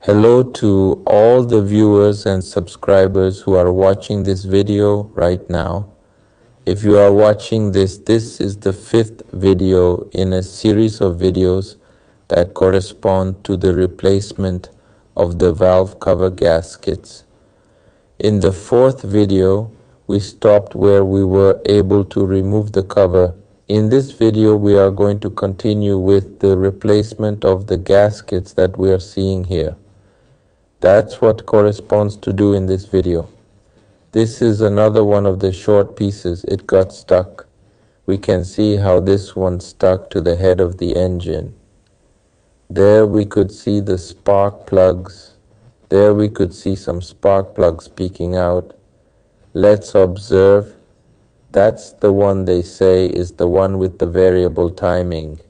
Hello to all the viewers and subscribers who are watching this video right now. If you are watching this is the fifth video in a series of videos that correspond to the replacement of the valve cover gaskets. In the fourth video, we stopped where we were able to remove the cover. In this video, we are going to continue with the replacement of the gaskets that we are seeing here. That's what corresponds to do in this video. This is another one of the short pieces. It got stuck. We can see how this one stuck to the head of the engine. There we could see the spark plugs. There we could see some spark plugs peeking out. Let's observe. That's the one they say is the one with the variable timing.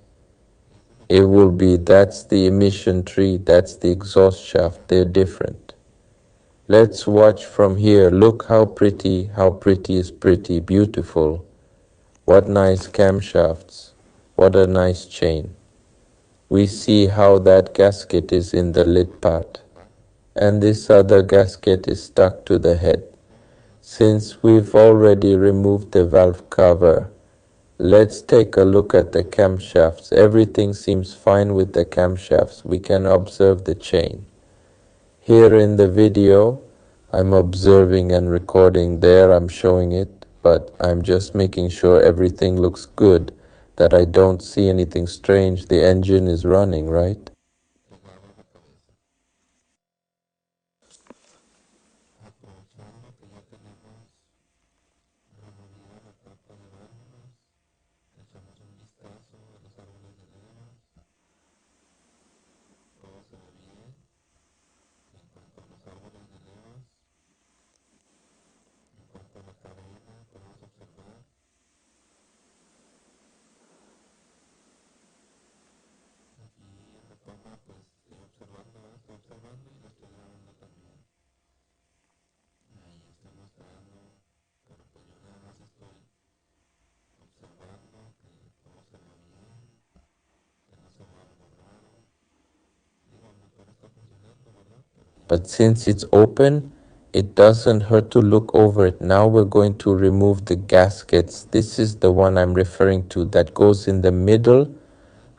It will be, that's the emission tree, that's the exhaust shaft. They're different. Let's watch from here. Look how pretty is pretty, beautiful. What nice camshafts. What a nice chain. We see how that gasket is in the lid part. And this other gasket is stuck to the head. Since we've already removed the valve cover, let's take a look at the camshafts. Everything seems fine with the camshafts. We can observe the chain. Here in the video, I'm observing and recording. There I'm showing it, but I'm just making sure everything looks good, that I don't see anything strange. The engine is running, right? But since it's open, it doesn't hurt to look over it. Now we're going to remove the gaskets. This is the one I'm referring to that goes in the middle.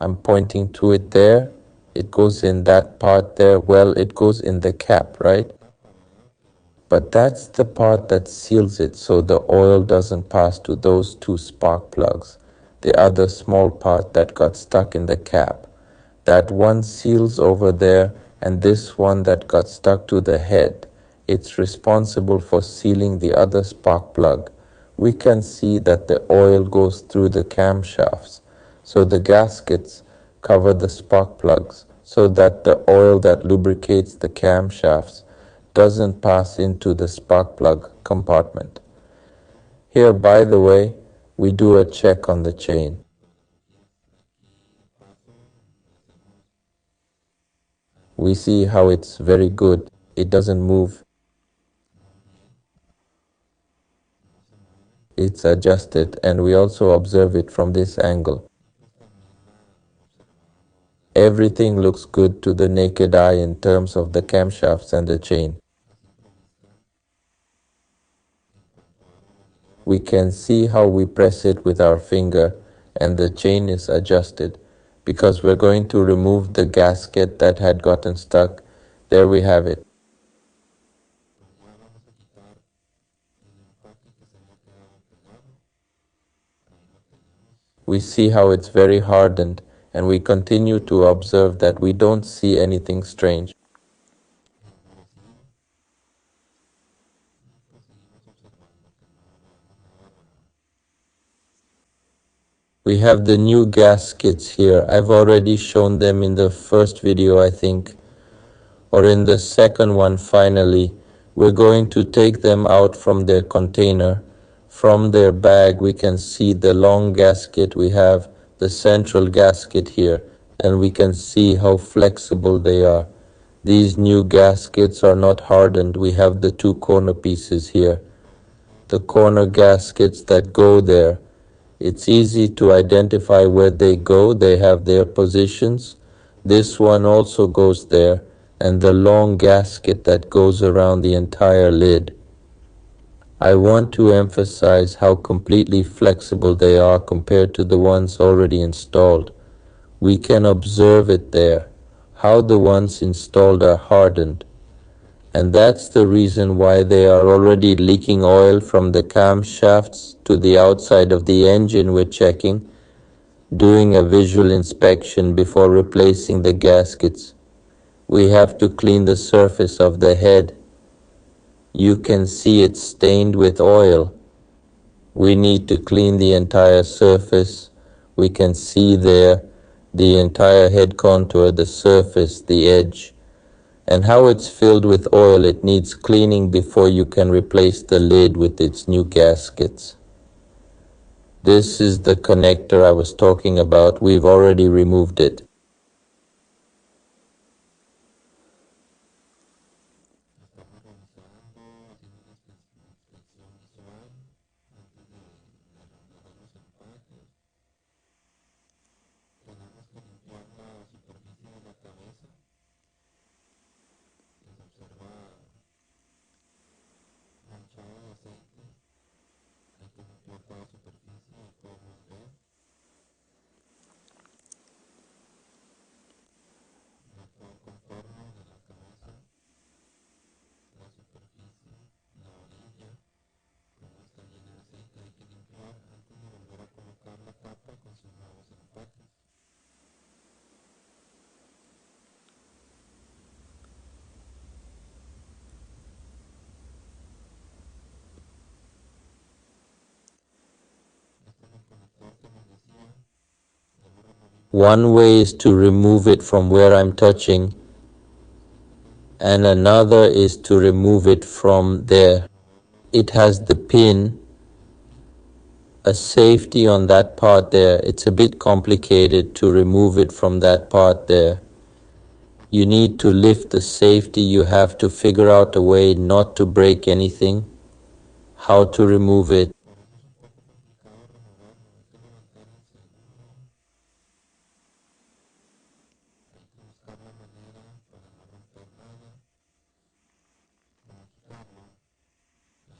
I'm pointing to it there. It goes in that part there. Well, it goes in the cap, right? But that's the part that seals it so the oil doesn't pass to those two spark plugs. The other small part that got stuck in the cap. That one seals over there, and this one that got stuck to the head. It's responsible for sealing the other spark plug. We can see that the oil goes through the camshafts. So the gaskets cover the spark plugs so that the oil that lubricates the camshafts doesn't pass into the spark plug compartment. Here, by the way, we do a check on the chain. We see how it's very good. It doesn't move. It's adjusted, and we also observe it from this angle. Everything looks good to the naked eye in terms of the camshafts and the chain. We can see how we press it with our finger and the chain is adjusted because we're going to remove the gasket that had gotten stuck. There we have it. We see how it's very hardened, and we continue to observe that we don't see anything strange. We have the new gaskets here. I've already shown them in the first video, I think, or in the second one finally. We're going to take them out from their container. From their bag, we can see the long gasket. We have the central gasket here, and we can see how flexible they are. These new gaskets are not hardened. We have the two corner pieces here. The corner gaskets that go there. It's easy to identify where they go. They have their positions. This one also goes there, and the long gasket that goes around the entire lid. I want to emphasize how completely flexible they are compared to the ones already installed. We can observe it there, how the ones installed are hardened. And that's the reason why they are already leaking oil from the camshafts to the outside of the engine we're checking, doing a visual inspection before replacing the gaskets. We have to clean the surface of the head. You can see it's stained with oil. We need to clean the entire surface. We can see there the entire head contour, the surface, the edge, and how it's filled with oil. It needs cleaning before you can replace the lid with its new gaskets. This is the connector I was talking about. We've already removed it. One way is to remove it from where I'm touching, and another is to remove it from there. It has the pin, a safety on that part there. It's a bit complicated to remove it from that part there. You need to lift the safety. You have to figure out a way not to break anything, how to remove it.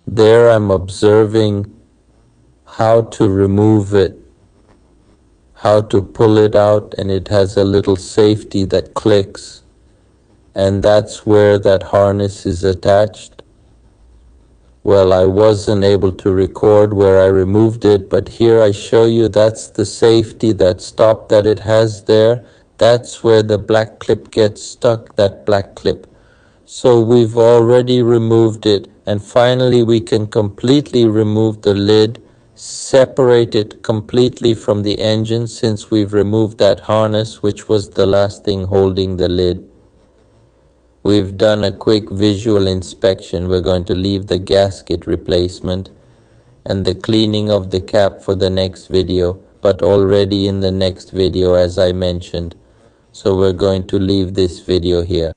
There I'm observing how to remove it, how to pull it out, and it has a little safety that clicks, and that's where that harness is attached. Well, I wasn't able to record where I removed it, but here I show you that's the safety, that stop that it has there. That's where the black clip gets stuck, that black clip. So we've already removed it, and finally we can completely remove the lid, separate it completely from the engine since we've removed that harness, which was the last thing holding the lid. We've done a quick visual inspection. We're going to leave the gasket replacement and the cleaning of the cap for the next video, but already in the next video as I mentioned. So we're going to leave this video here.